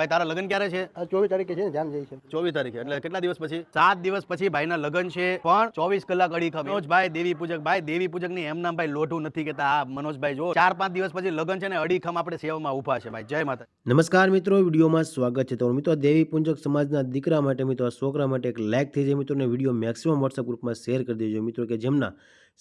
ભાઈ તારા લગ્ન ક્યારે છે? 24 તારીખે છે ને, ધ્યાન જાય છે. 24 તારીખે, એટલે કેટલા દિવસ પછી? 7 દિવસ પછી ભાઈના લગ્ન છે, પણ 24 કલાક અડીખમ. મનોજભાઈ દેવી પૂજક, ભાઈ દેવી પૂજક ની એમ નામ ભાઈ લોઠું નથી કેતા. આ મનોજભાઈ જો 4-5 દિવસ પછી લગ્ન છે ને, અડીખમ આપણે સેવામાં ઊભા છે ભાઈ. જય માતા. નમસ્કાર મિત્રો, વિડીયોમાં સ્વાગત છે. તો મિત્રો, દેવી પૂજક સમાજના દીકરા માટે મિત્રો, આ છોકરા માટે એક લાઈક થઈ જાય મિત્રો, ને વિડીયો મેક્સિમમ વોટ્સઅપ ગ્રુપમાં શેર કરી દેજો મિત્રો, કે જેમના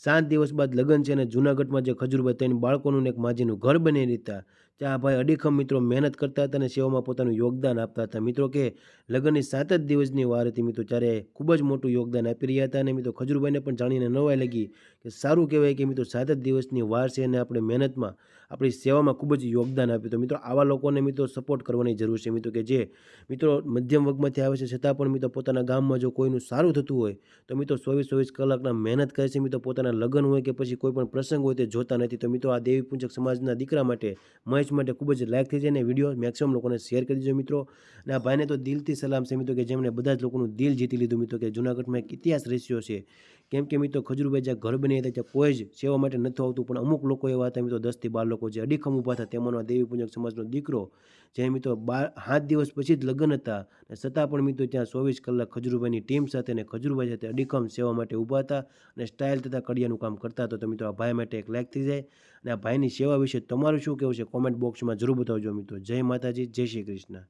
7 દિવસ બાદ લગ્ન છે અને જૂનાગઢમાં જે ખજૂરભાઈ 3 બાળકોનું એક માજીનું ઘર બની દીધા, ત્યાં ભાઈ અડીખમ મિત્રો મહેનત કરતા હતા અને સેવામાં પોતાનું યોગદાન આપતા હતા મિત્રો, કે લગ્નની 7 જ દિવસની વાર હતી મિત્રો, ત્યારે ખૂબ જ મોટું યોગદાન આપી રહ્યા હતા. અને મિત્રો ખજૂરભાઈને પણ જાણીને નવાઈ લાગી કે સારું કહેવાય કે મિત્રો 7 જ દિવસની વાર છે અને આપણે મહેનતમાં આપણી સેવામાં ખૂબ જ યોગદાન આપ્યું. તો મિત્રો આવા લોકોને મિત્રો સપોર્ટ કરવાની જરૂર છે મિત્રો, કે જે મિત્રો મધ્યમ વર્ગમાંથી આવે છે છતાં પણ મિત્રો પોતાના ગામમાં જો કોઈનું સારું થતું હોય તો મિત્રો 24 કલાકના મહેનત કરે છે મિત્રો, પોતાના લગ્ન હોય કે પછી કોઈ પણ પ્રસંગ હોય તે જોતા નથી. તો મિત્રો આ દેવી પૂજક સમાજના દીકરા માટે, મહેશ માટે ખૂબ જ લાઈક થઈ જાય અને વિડીયો મેક્સિમમ લોકોને શેર કરી દેજો મિત્રો. અને આ ભાઈને તો દિલથી સલામ છે મિત્રો, કે જેમણે બધા જ લોકોનું દિલ જીતી લીધું મિત્રો, કે જૂનાગઢમાં એક ઇતિહાસ રચ્યો છે. કેમ કે મિત્રો ખજૂરભાઈ જ્યાં ઘર બની હતા ત્યાં કોઈ જ સેવા માટે નથી આવતું, પણ અમુક લોકો એવા હતા મિત્રો 10 થી 12 લોકો જે અડીખમ ઊભા હતા. તેમાંનો આ દેવી પૂજક સમાજનો દીકરો, જે મિત્રો 7 દિવસ પછી જ લગ્ન હતા અને છતાં પણ મિત્રો ત્યાં 24 કલાક ખજૂરભાઈની ટીમ સાથે અને ખજૂરભાઈ સાથે અડીખમ સેવા માટે ઊભા હતા અને સ્ટાઇલ તથા કડિયાનું કામ કરતા હતા. તો મિત્રો આ ભાઈ માટે એક લાઈક થઈ જાય. અને આ ભાઈની સેવા વિશે તમારું શું કહેવું છે કોમેન્ટ બોક્સમાં જરૂર બતાવજો મિત્રો. જય માતાજી, જય શ્રી કૃષ્ણ.